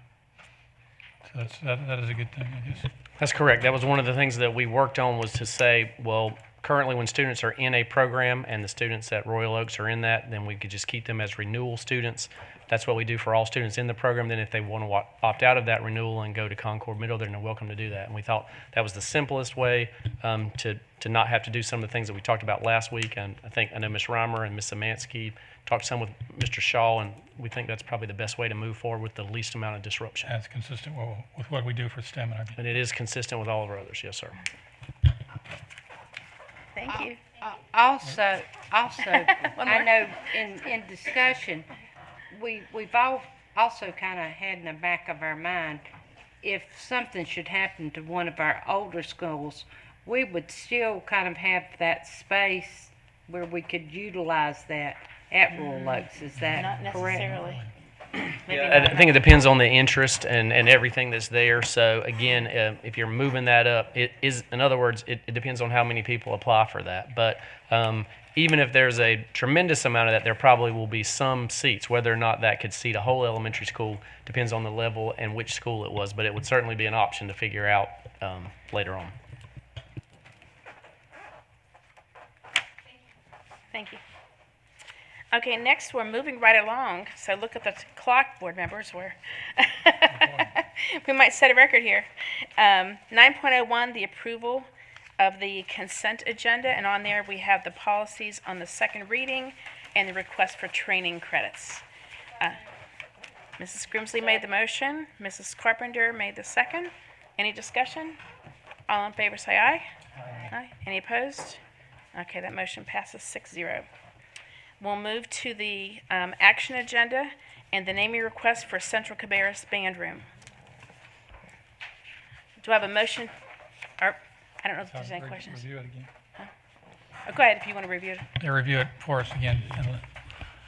So that is a good thing, I guess. That's correct. That was one of the things that we worked on, was to say, well, currently when students are in a program and the students at Royal Oaks are in that, then we could just keep them as renewal students. That's what we do for all students in the program. Then if they want to opt out of that renewal and go to Concord Middle, they're welcome to do that. And we thought that was the simplest way to not have to do some of the things that we talked about last week. And I know Ms. Reimer and Ms. Samansky talked some with Mr. Shaw, and we think that's probably the best way to move forward with the least amount of disruption. That's consistent with what we do for STEM and IB. And it is consistent with all of our others, yes, sir. Thank you. Also, I know in discussion, we've all also kind of had in the back of our mind, if something should happen to one of our older schools, we would still kind of have that space where we could utilize that at Royal Oaks. Is that Not correct? necessarily. I think it depends on the interest and everything that's there. So again, if you're moving that up, in other words, it depends on how many people apply for that. But even if there's a tremendous amount of that, there probably will be some seats. Whether or not that could seat a whole elementary school depends on the level and which school it was. But it would certainly be an option to figure out later on. Thank you. Okay, next we're moving right along. So look at the clock, board members. We might set a record here. 9.01, the approval of the consent agenda, and on there we have the policies on the second reading and the request for training credits. Mrs. Grimsley made the motion. Mrs. Carpenter made the second. Any discussion? All in favor say aye. Aye. Any opposed? Okay, that motion passes 6-0. We'll move to the action agenda and the naming request for Central Cabarrus Band Room. Do I have a motion? Or, I don't know if there's any questions. Review it again. Oh, go ahead if you want to review it. Yeah, review it for us again.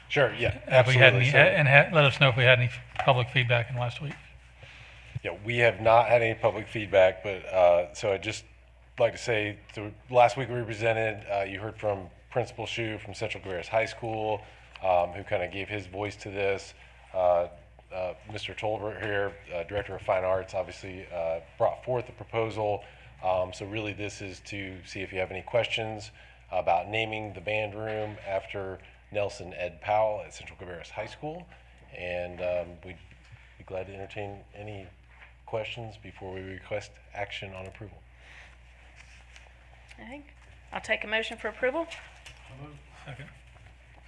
Sure, yeah, Have we had absolutely. any, let us know if we had any public feedback in last week. Yeah, we have not had any public feedback, but so I'd just like to say, last week we presented, you heard from Principal Shu from Central Cabarrus High School, who kind of gave his voice to this. Mr. Tolbert here, Director of Fine Arts, obviously brought forth a proposal. So really this is to see if you have any questions about naming the band room after Nelson Ed Powell at Central Cabarrus High School. And we'd be glad to entertain any questions before we request action on approval. I think I'll take a motion for approval. Second.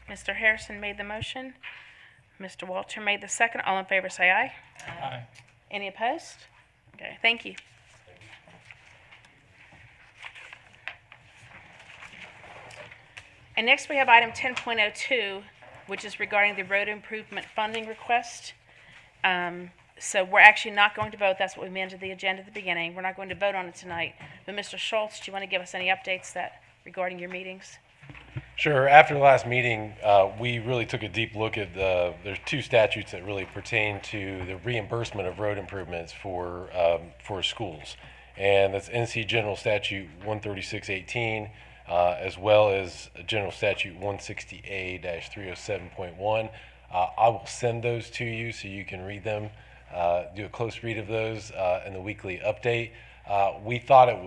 Mr. Harrison made the motion. Mr. Walter made the second. All in favor say aye. Aye. Any opposed? Okay, thank you. And next we have item 10.02, which is regarding the road improvement funding request. So we're actually not going to vote. That's what we meant to the agenda at the beginning. We're not going to vote on it tonight. But Mr. Schultz, do you want to give us any updates regarding your meetings? Sure. After the last meeting, we really took a deep look at there's two statutes that really pertain to the reimbursement of road improvements for schools. And that's NC General Statute 13618, as well as General Statute 160A-307.1. I will send those to you so you can read them, do a close read of those in the weekly update. We thought it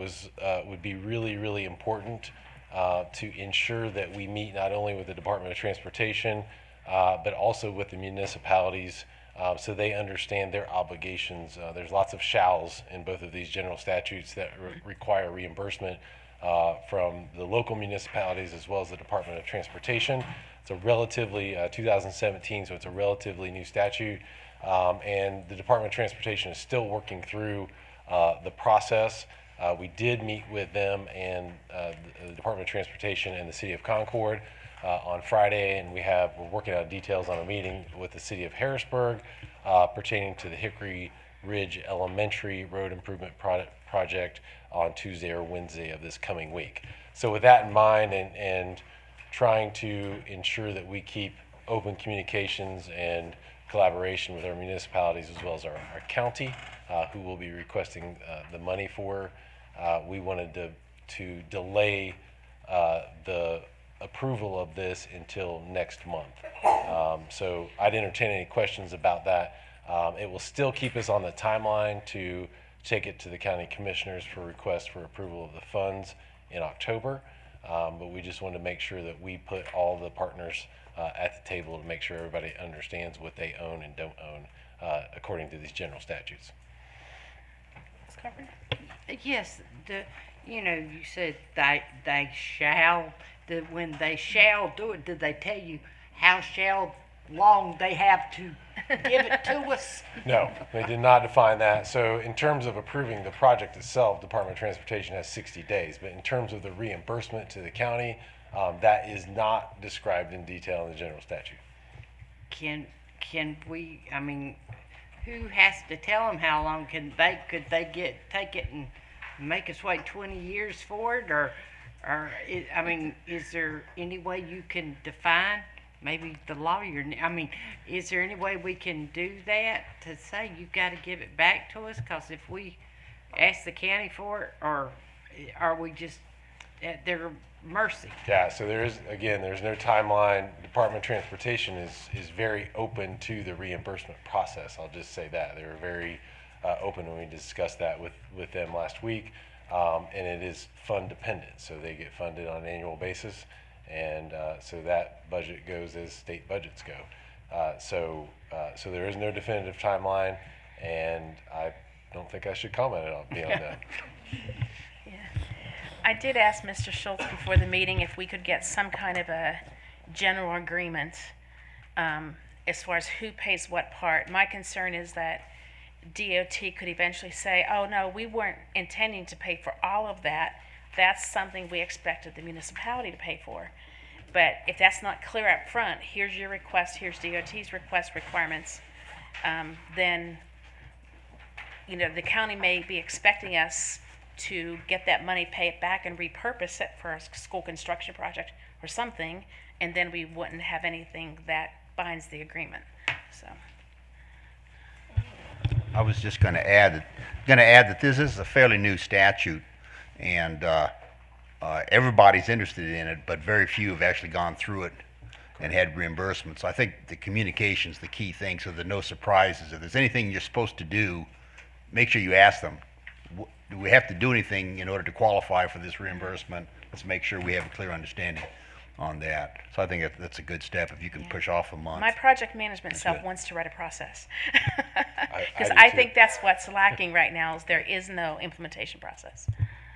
would be really, really important to ensure that we meet not only with the Department of Transportation, but also with the municipalities so they understand their obligations. There's lots of shalls in both of these general statutes that require reimbursement from the local municipalities as well as the Department of Transportation. It's a relatively 2017, so it's a relatively new statute, and the Department of Transportation is still working through the process. We did meet with them and the Department of Transportation and the City of Concord on Friday, and we're working out details on a meeting with the City of Harrisburg pertaining to the Hickory Ridge Elementary Road Improvement Project on Tuesday or Wednesday of this coming week. So with that in mind and trying to ensure that we keep open communications and collaboration with our municipalities as well as our county, who will be requesting the money for, we wanted to delay the approval of this until next month. So I'd entertain any questions about that. It will still keep us on the timeline to take it to the county commissioners for request for approval of the funds in October. But we just wanted to make sure that we put all the partners at the table to make sure everybody understands what they own and don't own according to these general statutes. Ms. Carpenter? Yes, you said they shall, when they shall do it, did they tell you how long they have to give it to us? No, they did not define that. So in terms of approving the project itself, Department of Transportation has 60 days. But in terms of the reimbursement to the county, that is not described in detail in the general statute. Can we, who has to tell them how long? Could they take it and make us wait 20 years for it? Or is there any way you can define? Maybe the lawyer, is there any way we can do that to say you've got to give it back to us? Because if we ask the county for it, or are we just at their mercy? Yeah, so there's no timeline. Department of Transportation is very open to the reimbursement process. I'll just say that. They were very open when we discussed that with them last week. And it is fund dependent, so they get funded on an annual basis. And so that budget goes as state budgets go. So there is no definitive timeline. and I don't think I should comment on beyond that. I did ask Mr. Schultz before the meeting if we could get some kind of a general agreement as far as who pays what part. My concern is that DOT could eventually say, oh no, we weren't intending to pay for all of that. That's something we expected the municipality to pay for. But if that's not clear up front, here's your request, here's DOT's request requirements, then the county may be expecting us to get that money, pay it back, and repurpose it for a school construction project or something, and then we wouldn't have anything that binds the agreement. So I was just going to add that this is a fairly new statute, and everybody's interested in it, but very few have actually gone through it and had reimbursements. So I think the communication's the key thing, so there are no surprises. If there's anything you're supposed to do, make sure you ask them. Do we have to do anything in order to qualify for this reimbursement? Let's make sure we have a clear understanding on that. So I think that's a good step if you can push off a month. my project management That's self good. wants to write a process. I Because do I too. think that's what's lacking right now is there is no implementation process.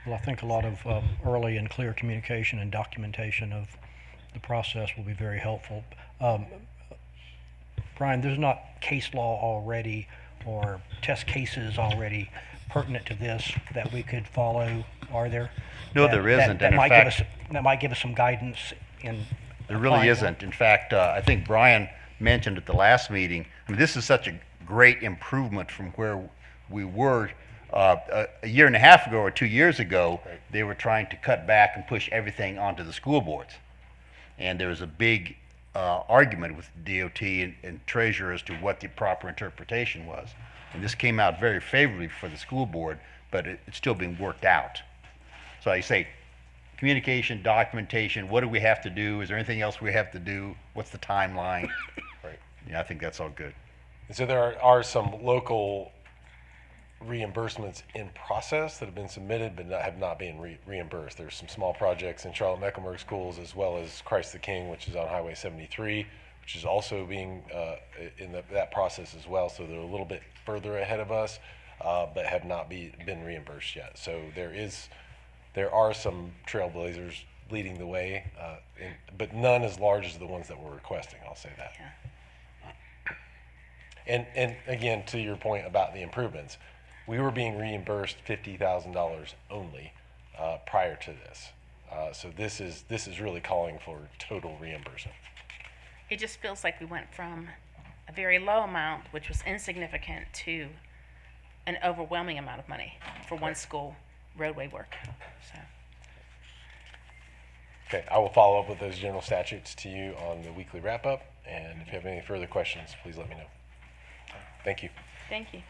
Well, I think a lot of early and clear communication and documentation of the process will be very helpful. Brian, there's not case law already or test cases already pertinent to this that we could follow, are there? No, there isn't, That and in might fact- that might give us some guidance in. There really applying isn't. In fact, I think Brian mentioned at the last meeting, I mean, this is such a great improvement from where we were a year and a half ago or 2 years ago. They were trying to cut back and push everything onto the school boards. And there was a big argument with DOT and Treasurer as to what the proper interpretation was. And this came out very favorably for the school board, but it's still being worked out. So I say, communication, documentation, what do we have to do? Is there anything else we have to do? What's the timeline? Right. Yeah, I think that's all good. And so there are some local reimbursements in process that have been submitted but have not been reimbursed. There's some small projects in Charlotte-Mecklenburg schools, as well as Christ the King, which is on Highway 73, which is also being in that process as well. So they're a little bit further ahead of us, but have not been reimbursed yet. So there are some trailblazers leading the way, but none as large as the ones that we're requesting. I'll say that. Yeah. And again, to your point about the improvements, we were being reimbursed $50,000 only prior to this. So this is really calling for total reimbursement. It just feels like we went from a very low amount, which was insignificant, to an overwhelming amount of money for one school roadway work. So. Okay, I will follow up with those general statutes to you on the weekly wrap-up, and if you have any further questions, please let me know. Thank you. Thank you.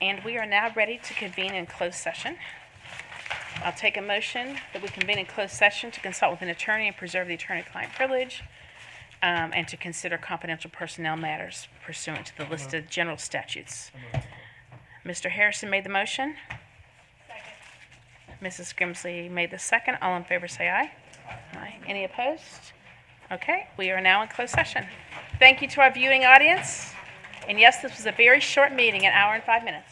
And we are now ready to convene in closed session. I'll take a motion that we convene in closed session to consult with an attorney and preserve the attorney-client privilege, and to consider confidential personnel matters pursuant to the listed general statutes. Mr. Harrison made the motion. Second. Mrs. Grimsley made the second. All in favor say aye. Aye. Any opposed? Okay, we are now in closed session. Thank you to our viewing audience. And yes, this was a very short meeting, an hour and 5 minutes.